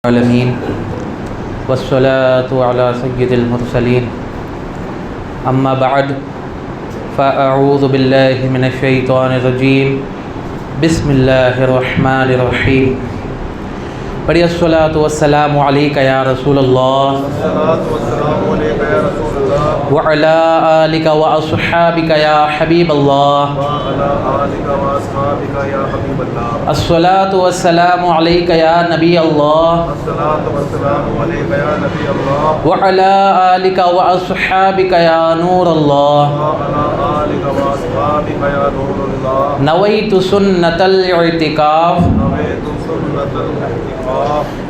العالمین والصلاة علی سید المرسلین اما بعد فاعوذ باللہ من الشیطان الرجیم بسم اللہ الرحمن الرحیم پڑھیے الصلاة والسلام علیک یا رسول اللہ وعلی آلک واصحابک یا حبیب اللہ الصلاة والسلام علیک یا نبی اللہ وعلی آلک واصحابک یا نور اللہ نویت سنت الاعتکاف۔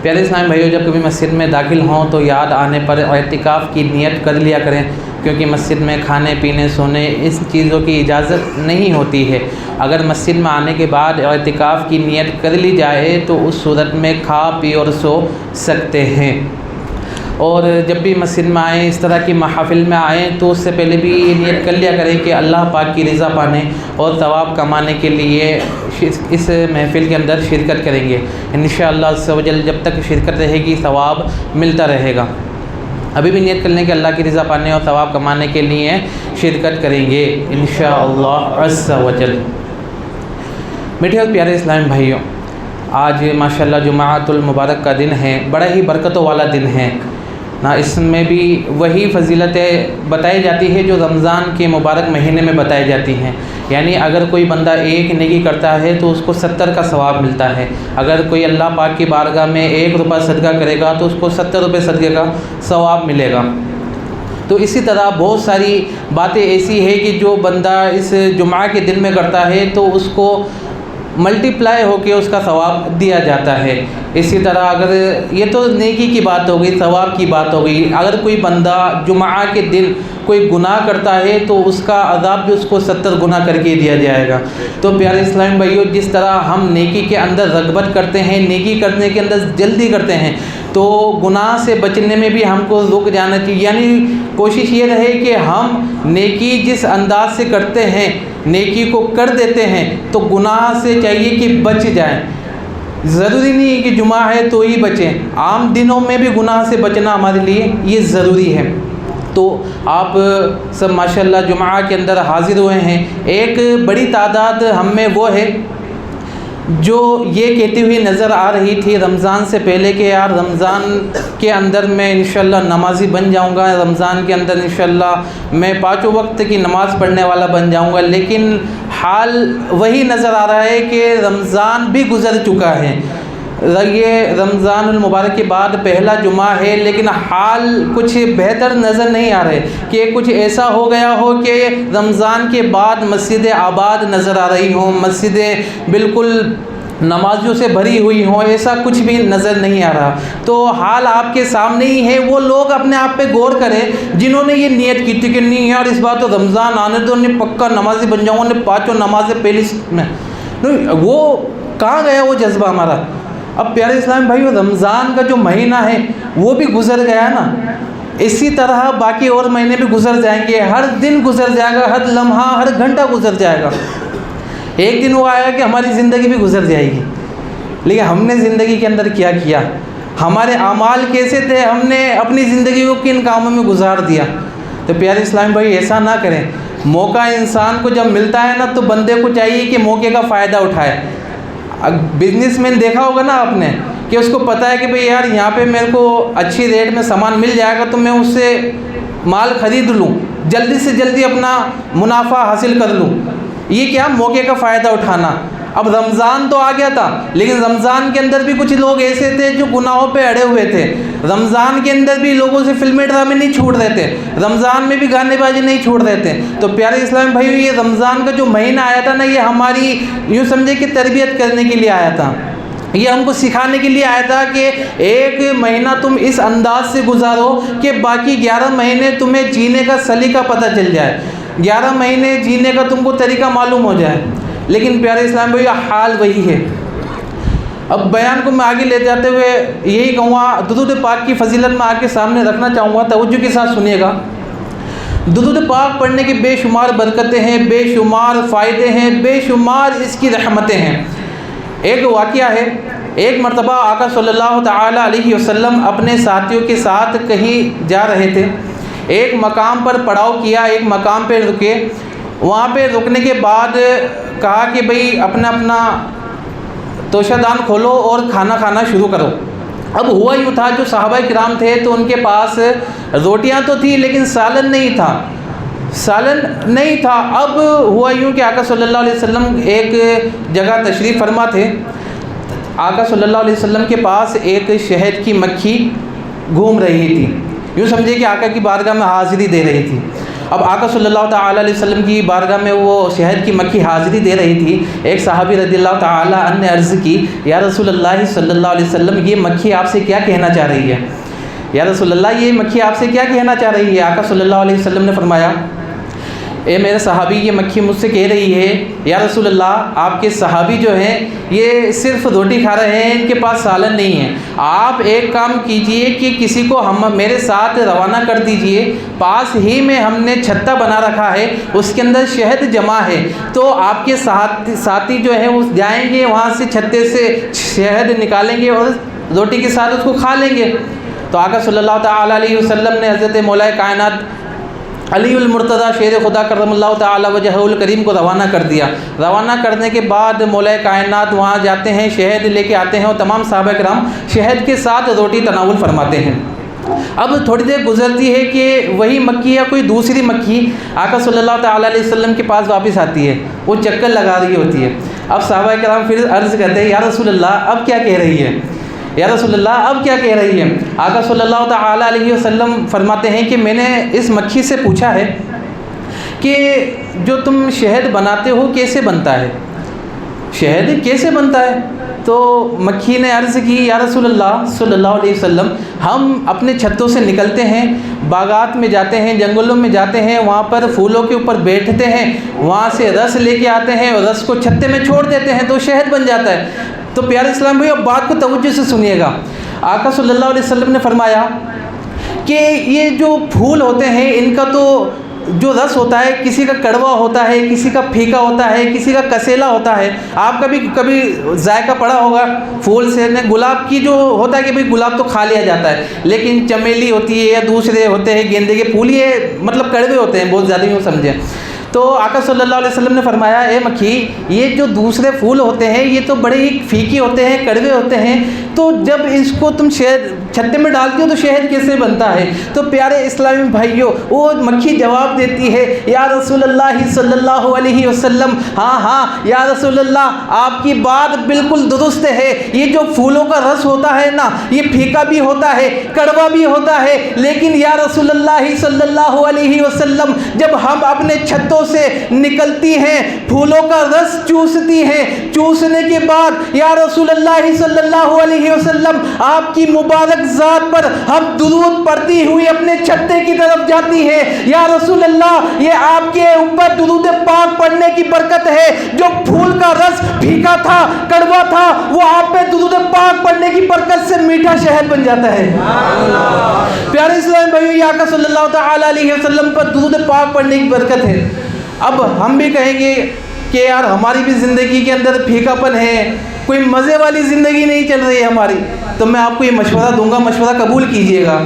پیارے اسلامی بھائیو، جب کبھی مسجد میں داخل ہوں تو یاد آنے پر اعتکاف کی نیت کر لیا کریں، کیونکہ مسجد میں کھانے پینے سونے اس چیزوں کی اجازت نہیں ہوتی ہے۔ اگر مسجد میں آنے کے بعد اعتکاف کی نیت کر لی جائے تو اس صورت میں کھا پی اور سو سکتے ہیں۔ اور جب بھی مسجد میں آئیں، اس طرح کی محافل میں آئیں تو اس سے پہلے بھی یہ نیت کر لیا کریں کہ اللہ پاک کی رضا پانے اور ثواب کمانے کے لیے اس محفل کے اندر شرکت کریں گے۔ انشاءاللہ عز و جل جب تک شرکت رہے گی ثواب ملتا رہے گا۔ ابھی بھی نیت کر لیں کہ اللہ کی رضا پانے اور ثواب کمانے کے لیے شرکت کریں گے انشاءاللہ عز و جل۔ میٹھے اور پیارے اسلامی بھائیوں، آج ماشاءاللہ جمعۃ المبارک کا دن ہے، بڑا ہی برکتوں والا دن ہے نا۔ اس میں بھی وہی فضیلتیں بتائی جاتی ہے جو رمضان کے مبارک مہینے میں بتائی جاتی ہیں۔ یعنی اگر کوئی بندہ ایک نیکی کرتا ہے تو اس کو 70 کا ثواب ملتا ہے۔ اگر کوئی اللہ پاک کی بارگاہ میں 1 روپیہ صدقہ کرے گا تو اس کو 70 روپے صدقے کا ثواب ملے گا۔ تو اسی طرح بہت ساری باتیں ایسی ہے کہ جو بندہ اس جمعہ کے دن میں کرتا ہے تو اس کو ملٹیپلائی ہو کے اس کا ثواب دیا جاتا ہے۔ اسی طرح اگر یہ تو نیکی کی بات ہو گئی، ثواب کی بات ہو گئی، اگر کوئی بندہ جمعہ کے دن کوئی گناہ کرتا ہے تو اس کا عذاب بھی اس کو 70 گنا کر کے دیا جائے گا۔ تو پیارے اسلامی بھائیو، جس طرح ہم نیکی کے اندر رغبت کرتے ہیں، نیکی کرنے کے اندر جلدی کرتے ہیں، تو گناہ سے بچنے میں بھی ہم کو رک جانا چاہیے۔ یعنی کوشش یہ رہے کہ ہم نیکی جس انداز سے کرتے ہیں، نیکی کو کر دیتے ہیں، تو گناہ سے چاہیے کہ بچ جائیں۔ ضروری نہیں ہے کہ جمعہ ہے تو ہی بچیں، عام دنوں میں بھی گناہ سے بچنا ہمارے لیے یہ ضروری ہے۔ تو آپ سب ماشاءاللہ جمعہ کے اندر حاضر ہوئے ہیں۔ ایک بڑی تعداد ہم میں وہ ہے جو یہ کہتی ہوئی نظر آ رہی تھی رمضان سے پہلے کہ یار رمضان کے اندر میں انشاءاللہ نمازی بن جاؤں گا، رمضان کے اندر انشاءاللہ میں 5 وقت کی نماز پڑھنے والا بن جاؤں گا، لیکن حال وہی نظر آ رہا ہے کہ رمضان بھی گزر چکا ہے۔ یہ رمضان المبارک کے بعد پہلا جمعہ ہے، لیکن حال کچھ بہتر نظر نہیں آ رہے کہ کچھ ایسا ہو گیا ہو کہ رمضان کے بعد مسجدیں آباد نظر آ رہی ہوں، مسجدیں بالکل نمازیوں سے بھری ہوئی ہوں، ایسا کچھ بھی نظر نہیں آ رہا۔ تو حال آپ کے سامنے ہی ہے۔ وہ لوگ اپنے آپ پہ غور کریں جنہوں نے یہ نیت کی تھی کہ نہیں یار اس بار تو رمضان آنے تو نہیں، پکا نمازی بن جاؤں گا، 5 نمازیں پہلی میں، وہ کہاں گیا وہ جذبہ ہمارا؟ اب پیارے اسلام بھائیو، رمضان کا جو مہینہ ہے وہ بھی گزر گیا نا، اسی طرح باقی اور مہینے بھی گزر جائیں گے، ہر دن گزر جائے گا، ہر لمحہ ہر گھنٹہ گزر جائے گا۔ ایک دن وہ آیا کہ ہماری زندگی بھی گزر جائے گی، لیکن ہم نے زندگی کے اندر کیا کیا، ہمارے اعمال کیسے تھے، ہم نے اپنی زندگی کو کن کاموں میں گزار دیا۔ تو پیارے اسلام بھائی ایسا نہ کریں۔ موقع انسان کو جب ملتا ہے نا تو بندے کو چاہیے کہ موقع کا فائدہ اٹھائے۔ بزنس مین دیکھا ہوگا نا آپ نے کہ اس کو پتہ ہے کہ بھئی یار یہاں پہ میرے کو اچھی ریٹ میں سامان مل جائے گا تو میں اس سے مال خرید لوں، جلدی سے جلدی اپنا منافع حاصل کر لوں۔ یہ کیا موقع کا فائدہ اٹھانا۔ اب رمضان تو آ گیا تھا، لیکن رمضان کے اندر بھی کچھ لوگ ایسے تھے جو گناہوں پہ اڑے ہوئے تھے۔ رمضان کے اندر بھی لوگوں سے فلمی ڈرامے نہیں چھوڑ رہے تھے، رمضان میں بھی گانے بازی نہیں چھوڑ رہے تھے۔ تو پیارے اسلام بھائیو، یہ رمضان کا جو مہینہ آیا تھا نا، یہ ہماری یوں سمجھے کہ تربیت کرنے کے لیے آیا تھا، یہ ہم کو سکھانے کے لیے آیا تھا کہ ایک مہینہ تم اس انداز سے گزارو کہ باقی 11 مہینے تمہیں جینے کا سلیقہ پتہ چل جائے، 11 مہینے جینے کا تم کو طریقہ معلوم ہو جائے۔ لیکن پیارے اسلام بھائی حال وہی ہے۔ اب بیان کو میں آگے لے جاتے ہوئے یہی کہوں گا، درود پاک کی فضیلت میں آ کے سامنے رکھنا چاہوں گا، توجہ کے ساتھ سنیے گا۔ درود پاک پڑھنے کی بے شمار برکتیں ہیں، بے شمار فائدے ہیں، بے شمار اس کی رحمتیں ہیں۔ ایک واقعہ ہے ایک مرتبہ آقا صلی اللہ تعالیٰ علیہ وسلم اپنے ساتھیوں کے ساتھ کہیں جا رہے تھے، ایک مقام پر پڑاؤ کیا، ایک مقام پہ رکے، وہاں پہ رکنے کے بعد کہا کہ بھئی اپنا اپنا توشہ دان کھولو اور کھانا کھانا شروع کرو۔ اب ہوا یوں تھا، جو صحابہ کرام تھے تو ان کے پاس روٹیاں تو تھی لیکن سالن نہیں تھا۔ اب ہوا یوں کہ آقا صلی اللہ علیہ وسلم ایک جگہ تشریف فرما تھے، آقا صلی اللہ علیہ وسلم کے پاس ایک شہد کی مکھی گھوم رہی تھی، یوں سمجھے کہ آقا کی بارگاہ میں حاضری دے رہی تھی۔ اب آقا صلی اللہ تعالیٰ علیہ وسلم کی بارگاہ میں وہ شہد کی مکھی حاضری دے رہی تھی۔ ایک صحابی رضی اللہ تعالیٰ عنہ نے عرض کی، یا رسول اللہ صلی اللہ علیہ وسلم، یہ مکھی آپ سے کیا کہنا چاہ رہی ہے؟ یا رسول اللہ، یہ مکھی آپ سے کیا کہنا چاہ رہی ہے؟ آقا صلی اللہ علیہ وسلم نے فرمایا، اے میرے صحابی، یہ مکھی مجھ سے کہہ رہی ہے، یا رسول اللہ، آپ کے صحابی جو ہیں یہ صرف روٹی کھا رہے ہیں، ان کے پاس سالن نہیں ہے، آپ ایک کام کیجئے کہ کسی کو میرے ساتھ روانہ کر دیجئے، پاس ہی میں ہم نے چھتا بنا رکھا ہے، اس کے اندر شہد جمع ہے، تو آپ کے ساتھی جو ہیں وہ جائیں گے، وہاں سے چھتے سے شہد نکالیں گے اور روٹی کے ساتھ اس کو کھا لیں گے۔ تو آقا صلی اللہ تعالیٰ علیہ وسلم نے حضرت مولا کائنات علی المرتضیٰ شیر خدا کرم اللہ تعالیٰ وجہہ الکریم کو روانہ کر دیا۔ روانہ کرنے کے بعد مولا کائنات وہاں جاتے ہیں، شہد لے کے آتے ہیں اور تمام صحابہ کرام شہد کے ساتھ روٹی تناول فرماتے ہیں۔ اب تھوڑی دیر گزرتی ہے کہ وہی مکھی یا کوئی دوسری مکھی آقا صلی اللہ تعالیٰ علیہ وسلم کے پاس واپس آتی ہے، وہ چکر لگا رہی ہوتی ہے۔ اب صحابہ کرام پھر عرض کرتے ہیں، یا رسول اللہ اب کیا کہہ رہی ہے؟ یا رسول اللہ اب کیا کہہ رہی ہے؟ آقا صلی اللہ تعالیٰ علیہ وسلم فرماتے ہیں کہ میں نے اس مکھی سے پوچھا ہے کہ جو تم شہد بناتے ہو کیسے بنتا ہے؟ شہد کیسے بنتا ہے؟ تو مکھی نے عرض کی، یا رسول اللہ صلی اللہ علیہ وسلم، ہم اپنے چھتوں سے نکلتے ہیں، باغات میں جاتے ہیں، جنگلوں میں جاتے ہیں، وہاں پر پھولوں کے اوپر بیٹھتے ہیں، وہاں سے رس لے کے آتے ہیں اور رس کو چھتے میں چھوڑ دیتے ہیں تو شہد بن جاتا ہے۔ تو پیارے اسلام بھائی، اب بات کو توجہ سے سنیے گا۔ آقا صلی اللہ علیہ وسلم نے فرمایا کہ یہ جو پھول ہوتے ہیں ان کا تو جو رس ہوتا ہے، کسی کا کڑوا ہوتا ہے، کسی کا پھیکا ہوتا ہے، کسی کا کسیلا ہوتا ہے۔ آپ کبھی ذائقہ پڑا ہوگا پھول سے، گلاب کی جو ہوتا ہے کہ بھئی گلاب تو کھا لیا جاتا ہے، لیکن چمیلی ہوتی ہے یا دوسرے ہوتے ہیں گیندے کے پھول، یہ مطلب کڑوے ہوتے ہیں، بہت زیادہ یوں سمجھیں۔ تو آقا صلی اللہ علیہ وسلم نے فرمایا، اے مکھی، یہ جو دوسرے پھول ہوتے ہیں یہ تو بڑے ہی پھیکے ہوتے ہیں، کڑوے ہوتے ہیں، تو جب اس کو تم شہد چھتے میں ڈالتی ہو تو شہد کیسے بنتا ہے؟ تو پیارے اسلامی بھائیوں، وہ مکھی جواب دیتی ہے، یا رسول اللہ صلی اللہ علیہ وسلم، ہاں یا رسول اللہ، آپ کی بات بالکل درست ہے، یہ جو پھولوں کا رس ہوتا ہے نا، یہ پھیکا بھی ہوتا ہے، کڑوا بھی ہوتا ہے، لیکن یا رسول اللہ صلی اللہ علیہ وسلم، جب ہم اپنے چھتوں سے نکلتی ہیں، پھولوں کا رس چوستی ہیں، چوسنے کے بعد یا رسول اللہ صلی اللہ علیہ وسلم، آپ کی مبارک ذات پر ہم درود پڑھتی ہوئی اپنے چھتے کی طرف جاتی ہے۔ یا رسول اللہ، یہ آپ کے اوپر درود پاک پڑھنے کی برکت ہے، جو پھول کا رس پھیکا تھا، کڑوا تھا، وہ آپ پہ درود پاک پڑھنے کی برکت سے میٹھا شہد بن جاتا ہے۔ پیارے اسلام بھائیو، یہ آقا صلی اللہ تعالی علیہ وسلم پر درود پاک پڑھنے کی برکت ہے۔ اب ہم بھی کہیں گے کہ یار ہماری بھی زندگی کے اندر پھیکا پن ہے، کوئی مزے والی زندگی نہیں چل رہی ہے ہماری، تو میں آپ کو یہ مشورہ دوں گا، مشورہ قبول کیجئے گا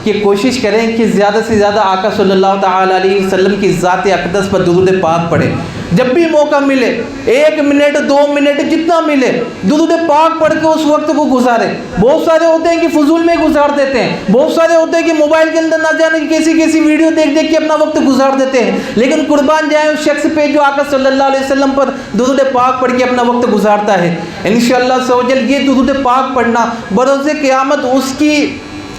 کہ کوشش کریں کہ زیادہ سے زیادہ آقا صلی اللہ تعالی علیہ وسلم کی ذات اقدس پر درود پاک پڑھیں۔ جب بھی موقع ملے، 1 منٹ 2 منٹ جتنا ملے، درود پاک پڑھ کے اس وقت کو گزارے۔ بہت سارے ہوتے ہیں کہ فضول میں گزار دیتے ہیں، بہت سارے ہوتے ہیں کہ موبائل کے اندر نہ جانے کیسی ویڈیو دیکھ کے اپنا وقت گزار دیتے ہیں، لیکن قربان جائیں اس شخص پہ جو آقا صلی اللہ علیہ وسلم پر درود پاک پڑھ کے اپنا وقت گزارتا ہے۔ انشاءاللہ سوجل یہ درود پاک پڑھنا بروز قیامت اس کی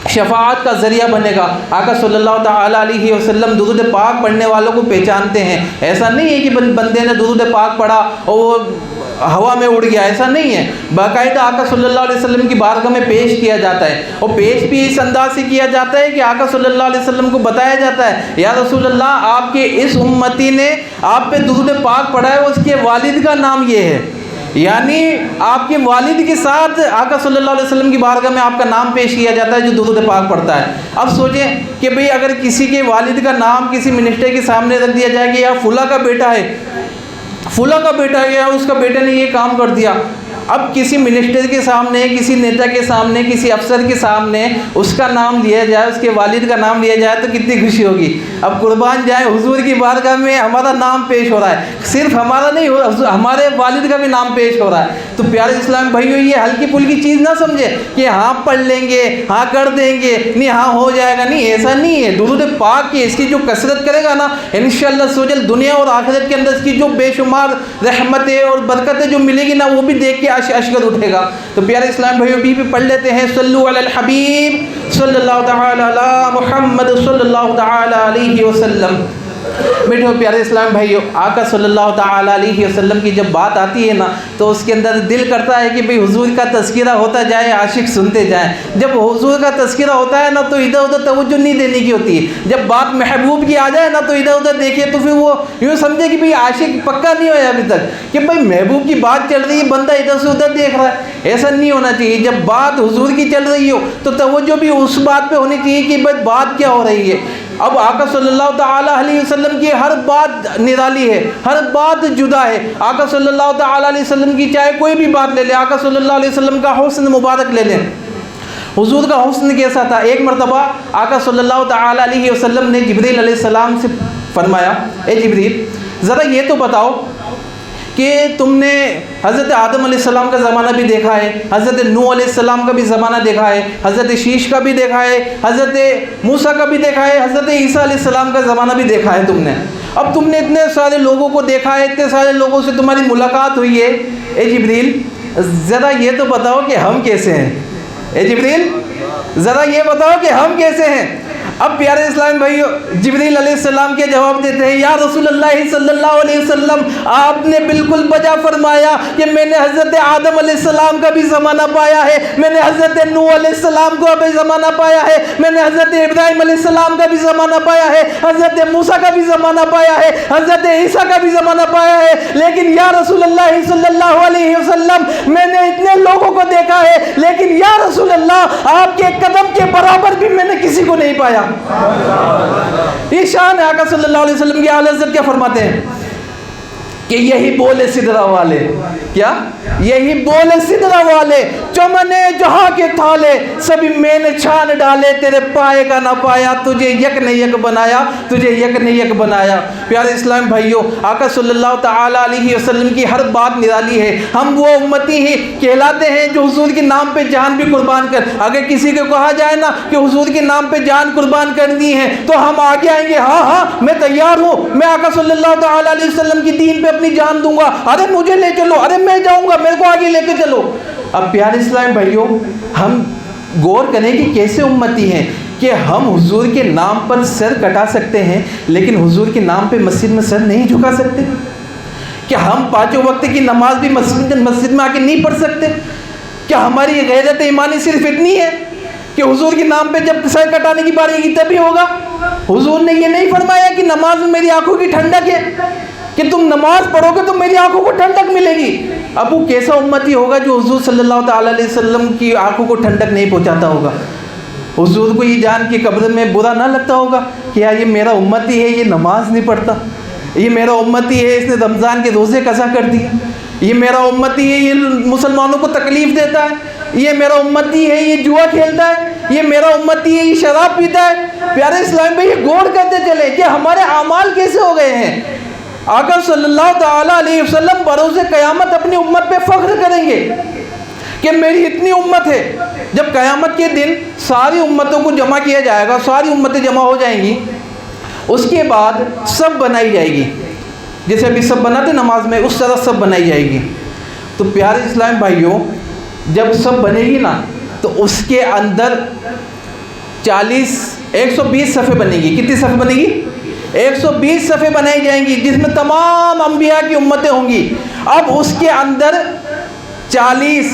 شفاعت کا ذریعہ بنے گا۔ آقا صلی اللہ تعالیٰ علیہ وسلم درود پاک پڑھنے والوں کو پہچانتے ہیں۔ ایسا نہیں ہے کہ بندے نے درود پاک پڑھا اور وہ ہوا میں اڑ گیا، ایسا نہیں ہے، باقاعدہ آقا صلی اللہ علیہ وسلم کی بارگاہ میں پیش کیا جاتا ہے، اور پیش بھی اس انداز سے کیا جاتا ہے کہ آقا صلی اللہ علیہ وسلم کو بتایا جاتا ہے، یا رسول اللہ، آپ کے اس امتی نے آپ پہ درود پاک پڑھا ہے، اس کے والد کا نام یہ ہے، یعنی آپ کے والد کے ساتھ آقا صلی اللہ علیہ وسلم کی بارگاہ میں آپ کا نام پیش کیا جاتا ہے جو درود پاک پڑھتا ہے۔ اب سوچیں کہ بھئی اگر کسی کے والد کا نام کسی منسٹر کے سامنے رکھ دیا جائے کہ یا فلاں کا بیٹا ہے، فلاں کا بیٹا ہے، یا اس کا بیٹے نے یہ کام کر دیا، اب کسی منسٹر کے سامنے، کسی نیتا کے سامنے، کسی افسر کے سامنے اس کا نام لیا جائے، اس کے والد کا نام لیا جائے تو کتنی خوشی ہوگی۔ اب قربان جائے حضور کی بارگاہ میں ہمارا نام پیش ہو رہا ہے، صرف ہمارا نہیں ہو رہا، ہمارے والد کا بھی نام پیش ہو رہا ہے۔ تو پیارے اسلام بھائیو، یہ ہلکی پھلکی چیز نہ سمجھے کہ ہاں پڑھ لیں گے، ہاں کر دیں گے، نہیں ہاں ہو جائے گا، نہیں ایسا نہیں ہے۔ درود پاک کی اس کی جو کثرت کرے گا نا، انشاءاللہ سوجل دنیا اور آخرت کے اندر اس کی جو بے شمار رحمتیں اور برکتیں جو ملے گی نا، وہ بھی دیکھ کے اشکر اٹھے گا۔ تو پیارے اسلام بھائیو بھی پڑھ لیتے ہیں، صلو علی الحبیب صلی اللہ تعالی علی محمد صلی اللہ تعالی علیہ وسلم۔ بیٹھو پیارے اسلام بھائیو، آقا صلی اللہ تعالی علیہ وسلم کی جب بات آتی ہے نا، تو اس کے اندر دل کرتا ہے کہ بھئی حضور کا تذکرہ ہوتا جائے، عاشق سنتے جائیں۔ جب حضور کا تذکرہ ہوتا ہے نا، تو ادھر ادھر توجہ نہیں دینے کی ہوتی ہے۔ جب بات محبوب کی آ جائے نا، تو ادھر ادھر دیکھے تو پھر وہ یوں سمجھے کہ بھئی عاشق پکا نہیں ہوا ابھی تک، کہ بھئی محبوب کی بات چل رہی ہے، بندہ ادھر سے ادھر دیکھ رہا ہے۔ ایسا نہیں ہونا چاہیے۔ جب بات حضور کی چل رہی ہو تو توجہ بھی اس بات پہ ہونی چاہیے کہ بھئی بات کیا ہو رہی ہے۔ اب آقا صلی اللہ تعالی علیہ وسلم کی ہر بات نرالی ہے، ہر بات جدا ہے۔ آقا صلی اللہ تعالی علیہ وسلم کی چاہے کوئی بھی بات لے لیں، آقا صلی اللہ علیہ وسلم کا حسن مبارک لے لیں، حضور کا حسن کیسا تھا۔ ایک مرتبہ آقا صلی اللہ تعالی علیہ وسلم نے جبریل علیہ السلام سے فرمایا، اے جبریل ذرا یہ تو بتاؤ کہ تم نے حضرت آدم علیہ السلام کا زمانہ بھی دیکھا ہے، حضرت نوح علیہ السلام کا بھی زمانہ دیکھا ہے، حضرت شیش کا بھی دیکھا ہے، حضرت موسیٰ کا بھی دیکھا ہے، حضرت عیسیٰ علیہ السلام کا زمانہ بھی دیکھا ہے تم نے۔ اب تم نے اتنے سارے لوگوں کو دیکھا ہے، اتنے سارے لوگوں سے تمہاری ملاقات ہوئی ہے، اے جبریل ذرا یہ تو بتاؤ کہ ہم کیسے ہیں۔ اے جبریل ذرا یہ بتاؤ کہ ہم کیسے ہیں۔ اب پیارے اسلام بھائیو، جبریل علیہ السلام کے جواب دیتے ہیں، یا رسول اللہ صلی اللہ علیہ وسلم، آپ نے بالکل بجا فرمایا کہ میں نے حضرت آدم علیہ السلام کا بھی زمانہ پایا ہے، میں نے حضرت نوح علیہ السلام کا بھی زمانہ پایا ہے، میں نے حضرت ابراہیم علیہ السلام کا بھی زمانہ پایا ہے، حضرت موسیٰ کا بھی زمانہ پایا ہے، حضرت عیسیٰ کا بھی زمانہ پایا ہے، لیکن یا رسول اللہ صلی اللہ علیہ وسلم، میں نے اتنے لوگوں کو دیکھا ہے، لیکن یا رسول اللہ آپ کے قدم کے برابر بھی میں نے کسی کو نہیں پایا۔ یہ شان ہے آقا صلی اللہ علیہ وسلم کی۔ اعلی حضرت کیا فرماتے ہیں کہ یہی بولے سدرہ والے، کیا یہی بولے سدرہ والے، چمنے جہاں کے تھالے، سبھی میں نے چھان ڈالے، تیرے پائے کا نہ پایا، تجھے یک نے یک بنایا، تجھے یک نے یک بنایا۔ پیارے اسلام بھائیوں، آقا صلی اللہ تعالی علیہ وسلم کی ہر بات نرالی ہے۔ ہم وہ امتی ہی کہلاتے ہیں جو حضور کے نام پہ جان بھی قربان کر، اگر کسی کو کہا جائے نا کہ حضور کے نام پہ جان قربان کرنی ہے تو ہم آگے آئیں گے، ہاں ہاں میں تیار ہوں، میں آقا صلی اللہ تعالی علیہ وسلم کی دین پہ اپنی جان دوں گا، ارے مجھے لے چلو، ارے میں جاؤں گا، میرے کو آگے لے کے چلو۔ اب پیارے اسلام بھائیوں، ہم غور کریں کہ کیسے امتی ہیں کہ ہم حضور کے نام پر سر کٹا سکتے ہیں لیکن حضور کے نام پہ مسجد میں سر نہیں جھکا سکتے، کیا ہم پانچوں وقت کی نماز بھی مسجد میں آ کے نہیں پڑھ سکتے؟ کیا ہماری غیرت ایمانی صرف اتنی ہے کہ حضور کے نام پہ جب سر کٹانے کی باری کی تبھی ہوگا؟ حضور نے یہ نہیں فرمایا کہ نماز میں میری آنکھوں کی ٹھنڈک ہے، کہ تم نماز پڑھو گے تو میری آنکھوں کو ٹھنڈک ملے گی۔ اب وہ کیسا امتی ہوگا جو حضور صلی اللہ تعالی علیہ وسلم کی آنکھوں کو ٹھنڈک نہیں پہنچاتا ہوگا؟ حضور کو یہ جان کے قبر میں برا نہ لگتا ہوگا کہ یار یہ میرا امتی ہے، یہ نماز نہیں پڑھتا، یہ میرا امتی ہے، اس نے رمضان کے روزے قضا کر دیے، یہ میرا امتی ہے، یہ مسلمانوں کو تکلیف دیتا ہے، یہ میرا امتی ہے، یہ جوا کھیلتا ہے، یہ میرا امتی ہے، یہ شراب پیتا ہے۔ پیارے اسلام میں یہ غور کرتے چلے کہ ہمارے اعمال کیسے ہو گئے ہیں۔ آقا صلی اللہ تعالی علیہ وسلم بروز قیامت اپنی امت پہ فخر کریں گے کہ میری اتنی امت ہے۔ جب قیامت کے دن ساری امتوں کو جمع کیا جائے گا، ساری امتیں جمع ہو جائیں گی، اس کے بعد سب بنائی جائے گی، جیسے ابھی سب بناتے نماز میں، اس طرح سب بنائی جائے گی۔ تو پیارے اسلام بھائیوں، جب سب بنے گی نا تو اس کے اندر 120 صفحے بنے گی۔ کتنی صفحے بنے گی؟ 120 صفحے بنائی جائیں گی، جس میں تمام انبیاء کی امتیں ہوں گی۔ اب اس کے اندر 40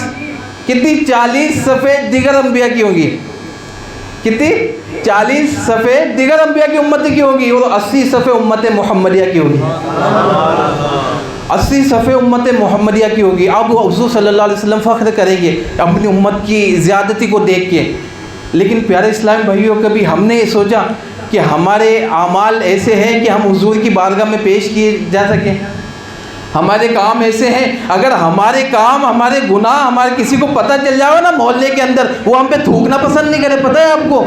صفحے دیگر انبیاء کی ہوں گی۔ کتنی؟ 40 صفحے دیگر انبیاء کی امت کی ہوگی، اور 80 صفحے امت محمدیہ کی ہوگی۔ 80 صفحے امت محمدیہ کی ہوگی۔ اب حضور صلی اللہ علیہ وسلم فخر کریں گے اپنی امت کی زیادتی کو دیکھ کے۔ لیکن پیارے اسلام بھائیوں، کبھی ہم نے یہ سوچا کہ ہمارے اعمال ایسے ہیں کہ ہم حضور کی بارگاہ میں پیش کیے جا سکیں؟ ہمارے کام ایسے ہیں، اگر ہمارے کام، ہمارے گناہ، ہمارے کسی کو پتہ چل جائے نا محلے کے اندر، وہ ہم پہ تھوکنا پسند نہیں کرے، پتہ ہے آپ کو.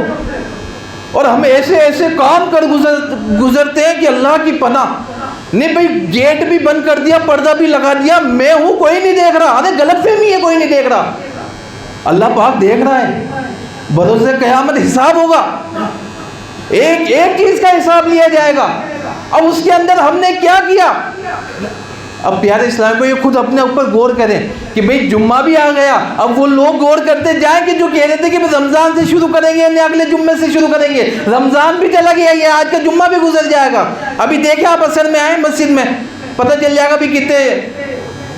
اور ہم ایسے ایسے کام کر گزرتے ہیں کہ اللہ کی پناہ. نہیں بھائی، گیٹ بھی بند کر دیا، پردہ بھی لگا دیا، میں ہوں کوئی نہیں دیکھ رہا. ارے غلط فہمی ہے، کوئی نہیں دیکھ رہا. اللہ پاک دیکھ رہا ہے. بروز قیامت حساب ہوگا، ایک ایک چیز کا حساب لیا جائے گا. اب اس کے اندر ہم نے کیا کیا؟ اب پیارے اسلام کو یہ خود اپنے اوپر غور کریں کہ بھئی جمعہ بھی آ گیا. اب وہ لوگ غور کرتے جائیں کہ جو کہہ رہے تھے کہ رمضان سے شروع کریں گے یا اگلے جمعے سے شروع کریں گے، رمضان بھی چلا گیا، یہ آج کا جمعہ بھی گزر جائے گا. ابھی دیکھیں آپ اثر میں آئیں مسجد میں، پتہ چل جائے گا بھی کتنے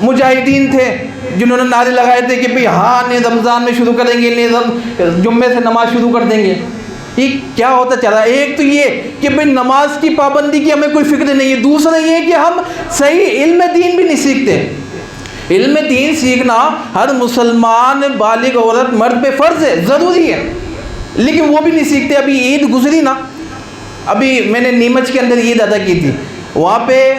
مجاہدین تھے جنہوں نے نعرے لگائے تھے کہ بھئی ہاں نہیں رمضان میں شروع کریں گے، نہیں جمعے سے نماز شروع کر دیں گے. یہ کیا ہوتا چلا؟ ایک تو یہ کہ بھئی نماز کی پابندی کی ہمیں کوئی فکر نہیں ہے. دوسرا یہ کہ ہم صحیح علم دین بھی نہیں سیکھتے. علم دین سیکھنا ہر مسلمان بالغ عورت مرد پہ فرض ہے، ضروری ہے، لیکن وہ بھی نہیں سیکھتے. ابھی عید گزری نا، ابھی میں نے نیمچ کے اندر عید ادا کی تھی. وہاں پہ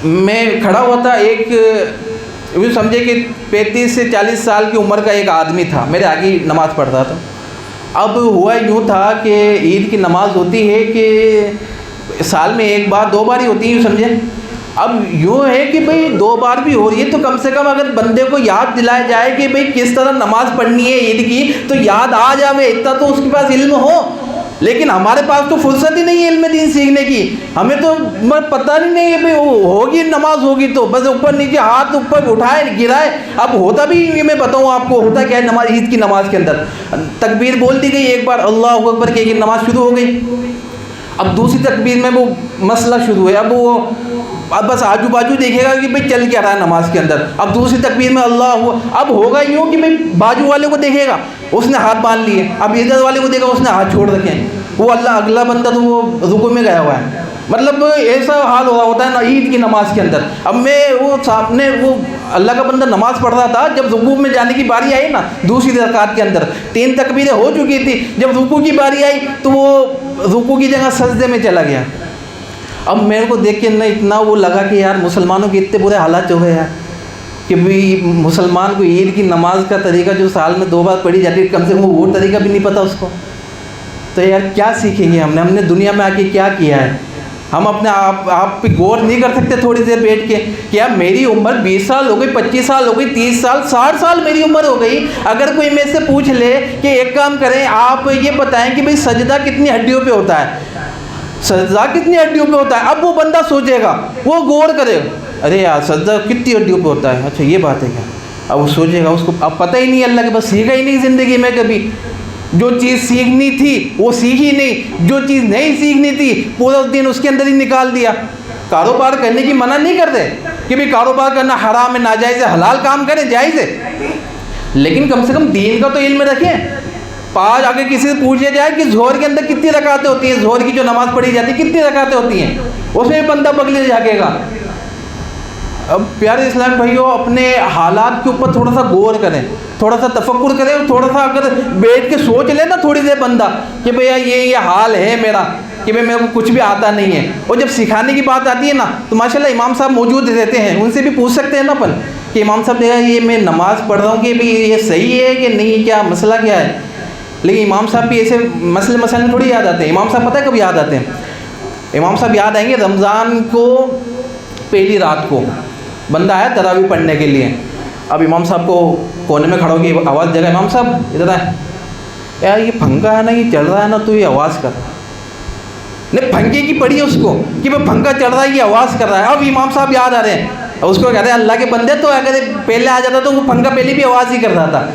میں کھڑا ہوا تھا، ایک یہ سمجھے کہ 35 سے 40 سال کی عمر کا ایک آدمی تھا، میرے آگے نماز پڑھ رہا تھا. اب ہوا یوں تھا کہ عید کی نماز ہوتی ہے کہ سال میں ایک بار دو بار ہی ہوتی ہے، یوں سمجھیں. اب یوں ہے کہ بھئی 2 بار بھی ہو رہی ہے تو کم سے کم اگر بندے کو یاد دلایا جائے کہ بھئی کس طرح نماز پڑھنی ہے عید کی، تو یاد آ جاوے، اتنا تو اس کے پاس علم ہو. لیکن ہمارے پاس تو فرصت ہی نہیں ہے علم دین سیکھنے کی. ہمیں تو پتہ نہیں ہے بھئی ہوگی نماز ہوگی تو بس اوپر نیچے ہاتھ اوپر اٹھائے گرائے. اب ہوتا بھی یہ میں بتاؤں آپ کو ہوتا کیا ہے نماز، عید کی نماز کے اندر تکبیر بول دی گئی ایک بار، اللہ اکبر کہ نماز شروع ہو گئی. اب دوسری تکبیر میں وہ مسئلہ شروع ہے. اب بس آجو باجو دیکھے گا کہ بھئی چل کیا رہا ہے نماز کے اندر. اب دوسری تکبیر میں اللہ، اب ہوگا یوں کہ بھئی باجو والے کو دیکھے گا اس نے ہاتھ باندھ لیے، اب ادھر والے کو دیکھا اس نے ہاتھ چھوڑ رکھے ہیں، وہ اللہ اگلا بندہ تو وہ رکوع میں گیا ہوا ہے. مطلب ایسا حال ہو رہا ہوتا ہے نا عید کی نماز کے اندر. اب میں وہ سامنے وہ اللہ کا بندہ نماز پڑھ رہا تھا، جب رکوع میں جانے کی باری آئی نا دوسری رکعت کے اندر 3 تکبیریں ہو چکی تھی، جب رکوع کی باری آئی تو وہ رکوع کی جگہ سجدے میں چلا گیا. اب میرے کو دیکھ کے نہ اتنا وہ لگا کہ یار مسلمانوں کے اتنے برے حالات ہو گئے یار، کہ بھئی مسلمان کو عید کی نماز کا طریقہ جو سال میں 2 بار پڑھی جاتی ہے، کم سے کم وہ طریقہ بھی نہیں پتہ اس کو. تو یار کیا سیکھیں گے ہم نے دنیا میں آ کے کیا کیا ہے؟ ہم اپنے آپ پہ غور نہیں کر سکتے تھوڑی دیر بیٹھ کے کہ یار میری عمر 20 سال ہو گئی، 25 سال ہو گئی، 30 سال 60 سال میری عمر ہو گئی. اگر کوئی میں سے پوچھ لے کہ ایک کام کریں آپ یہ بتائیں کہ بھئی سجدہ کتنی ہڈیوں پہ ہوتا ہے، سجدہ کتنی ہڈیوں پہ ہوتا ہے. اب وہ بندہ سوچے گا، وہ غور کرے گا، ارے یار سجدہ کتنی ہڈیوں پہ ہوتا ہے، اچھا یہ بات ہے کیا. اب وہ سوچے گا، اس کو اب پتہ ہی نہیں، اللہ کے پاس سیکھا ہی نہیں زندگی میں کبھی. جو چیز سیکھنی تھی وہ سیکھی نہیں، جو چیز نہیں سیکھنی تھی پورا دن اس کے اندر ہی نکال دیا. کاروبار کرنے کی منع نہیں کرتے کہ بھئی کاروبار کرنا حرام ہے، ناجائز ہے، حلال کام کریں، جائز ہے، لیکن کم سے کم دین کا تو علم رکھیں. آج اگر کسی سے پوچھا جائے کہ ظہر کے اندر کتنی رکعتیں ہوتی ہیں، ظہر کی جو نماز پڑھی جاتی ہے کتنی رکعتیں ہوتی ہیں، اس میں بندہ بگلے جھاگے گا. اب پیارے اسلام بھائیوں، اپنے حالات کے اوپر تھوڑا سا غور کریں، تھوڑا سا تفکر کریں، اور تھوڑا سا اگر بیٹھ کے سوچ لیں نا تھوڑی دیر بندہ کہ بھیا یہ حال ہے میرا، کہ بھئی میرے کو کچھ بھی آتا نہیں ہے. اور جب سکھانے کی بات آتی ہے نا تو ماشاءاللہ امام صاحب موجود رہتے ہیں، ان سے بھی پوچھ سکتے ہیں نا اپن کہ امام صاحب دیکھا یہ میں نماز پڑھ رہا ہوں کہ بھئی یہ صحیح ہے کہ نہیں، کیا مسئلہ کیا ہے. لیکن امام صاحب بھی ایسے مسئلے تھوڑی یاد آتے ہیں. امام صاحب پتہ ہے کب یاد آتے ہیں؟ امام صاحب یاد آئیں گے رمضان کو پہلی رات کو بندہ آیا تراویح پڑھنے کے لیے. اب امام صاحب کو کونے میں کھڑا ہو کے آواز دے گا، امام صاحب ادھر آئے، یار یہ پنکھا ہے نا یہ چل رہا ہے نا تو یہ آواز کر رہا ہے. نہیں پنکھے کی پڑھی ہے اس کو کہ وہ پنکھا چل رہا ہے یہ آواز کر رہا ہے. اب امام صاحب یاد آ رہے ہیں، اس کو کہتے ہیں اللہ کے بندے تو اگر پہلے آ جاتا تو وہ پنکھا پہلے بھی آواز ہی کر رہا تھا.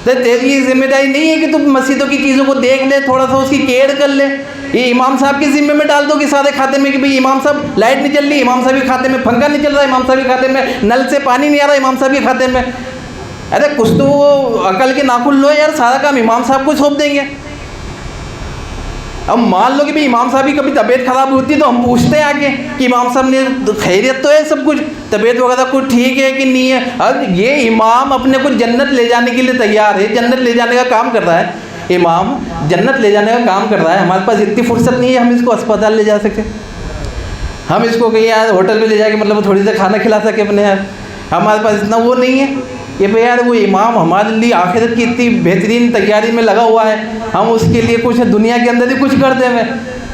تیری یہ ذمہ داری نہیں ہے کہ تم مسجدوں کی چیزوں کو دیکھ لے، تھوڑا سا اس کی کیئر کر لے. یہ امام صاحب کے ذمے میں ڈال دو کہ سارے کھاتے میں کہ بھئی امام صاحب لائٹ نہیں چل رہی، امام صاحب کے کھاتے میں پنکھا نہیں چل رہا، امام صاحب کے کھاتے میں نل سے پانی نہیں آ رہا امام صاحب کے کھاتے میں. ارے کچھ تو وہ عقل کے ناخن لو یار، سارا کام امام صاحب کو سونپ دیں گے. اب مان لو کہ بھئی امام صاحب کی کبھی طبیعت خراب ہوتی ہے تو ہم پوچھتے ہیں آگے کہ امام صاحب نے خیریت تو ہے، سب کچھ طبیعت وغیرہ کچھ ٹھیک ہے کہ نہیں ہے. اب یہ امام اپنے کو جنت لے جانے کے لیے تیار ہے، جنت لے جانے کا کام کر رہا ہے، امام جنت لے جانے کا کام کر رہا ہے. ہمارے پاس اتنی فرصت نہیں ہے ہم اس کو اسپتال لے جا سکتے. ہم اس کو کہیں یار ہوٹل پہ لے جا کے مطلب تھوڑی سا کھانا کھلا سکے اپنے یار، ہمارے پاس اتنا وہ نہیں ہے کہ بھئی یار وہ امام ہمارے لیے آخرت کی اتنی بہترین تیاری میں لگا ہوا ہے، ہم اس کے لیے کچھ دنیا کے اندر ہی کچھ کر دیں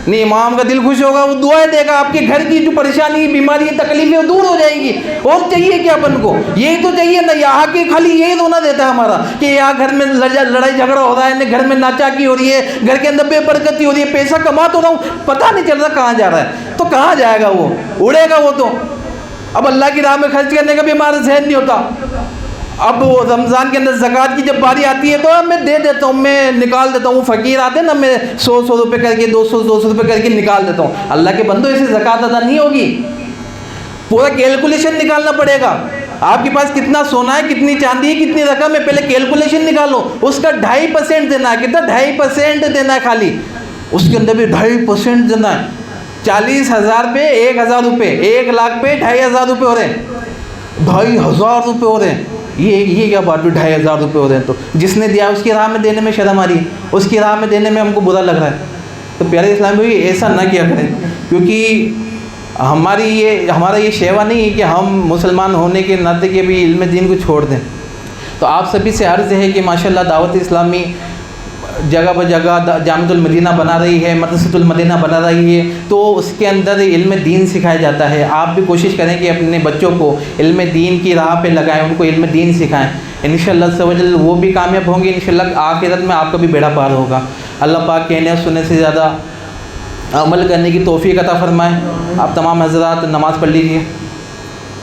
نہیں، امام کا دل خوش ہوگا، وہ دعائیں دے گا، آپ کے گھر کی جو پریشانی بیماری تکلیفیں وہ دور ہو جائیں گی، اور چاہیے کہ اپن کو یہی تو چاہیے نا، یہاں کے خالی یہی رونا دیتا ہے ہمارا کہ یہاں گھر میں لڑائی جھگڑا ہو رہا ہے، گھر میں ناچاکی ہو رہی ہے، گھر کے اندر بے برکتی ہو رہی ہے، پیسہ کما تو رہا ہوں پتہ نہیں چل رہا کہاں جا رہا ہے، تو کہاں جائے گا وہ، اڑے گا وہ تو، اب اللہ کی راہ میں خرچ کرنے کا بھی ہمارا ذہن نہیں ہوتا۔ اب وہ رمضان کے اندر زکوٰۃ کی جب باری آتی ہے تو میں دے دیتا ہوں، میں نکال دیتا ہوں، وہ فقیر آتے ہیں نا، میں 100 روپے کر کے 200 روپے کر کے نکال دیتا ہوں، اللہ کے بندو اسے زکوٰۃ ادا نہیں ہوگی، پورا کیلکولیشن نکالنا پڑے گا، آپ کے پاس کتنا سونا ہے، کتنی چاندی ہے، کتنی رقم ہے، پہلے کیلکولیشن نکالو، اس کا 2.5% دینا ہے، کتنا 2.5% دینا ہے خالی، اس کے اندر بھی 2.5% دینا ہے، 40,000 پہ 1,000 روپے، 1 لاکھ پہ 2,500 روپے ہو رہے ہیں، 2,500 روپے ہو رہے ہیں، یہ کیا بات ہوئی، 2,500 روپے ہو رہے ہیں، تو جس نے دیا اس کی راہ میں دینے میں شرم آ رہی ہے، اس کی راہ میں دینے میں ہم کو برا لگ رہا ہے، تو پیارے اسلام بھائی ایسا نہ کیا کریں، کیونکہ ہمارا یہ شیوا نہیں ہے کہ ہم مسلمان ہونے کے ناطے کے بھی علم دین کو چھوڑ دیں، تو آپ سبھی سے عرض ہے کہ ماشاءاللہ دعوت اسلامی جگہ بہ جگہ جامعۃ المدینہ بنا رہی ہے، مدرسۃ المدینہ بنا رہی ہے، تو اس کے اندر علم دین سکھایا جاتا ہے، آپ بھی کوشش کریں کہ اپنے بچوں کو علم دین کی راہ پہ لگائیں، ان کو علم دین سکھائیں، انشاءاللہ عز و جل وہ بھی کامیاب ہوں گے، انشاءاللہ آخرت میں آپ کا بھی بیڑا پار ہوگا۔ اللہ پاک کہنے اور سننے سے زیادہ عمل کرنے کی توفیق عطا فرمائے۔ آپ تمام حضرات نماز پڑھ لیجیے۔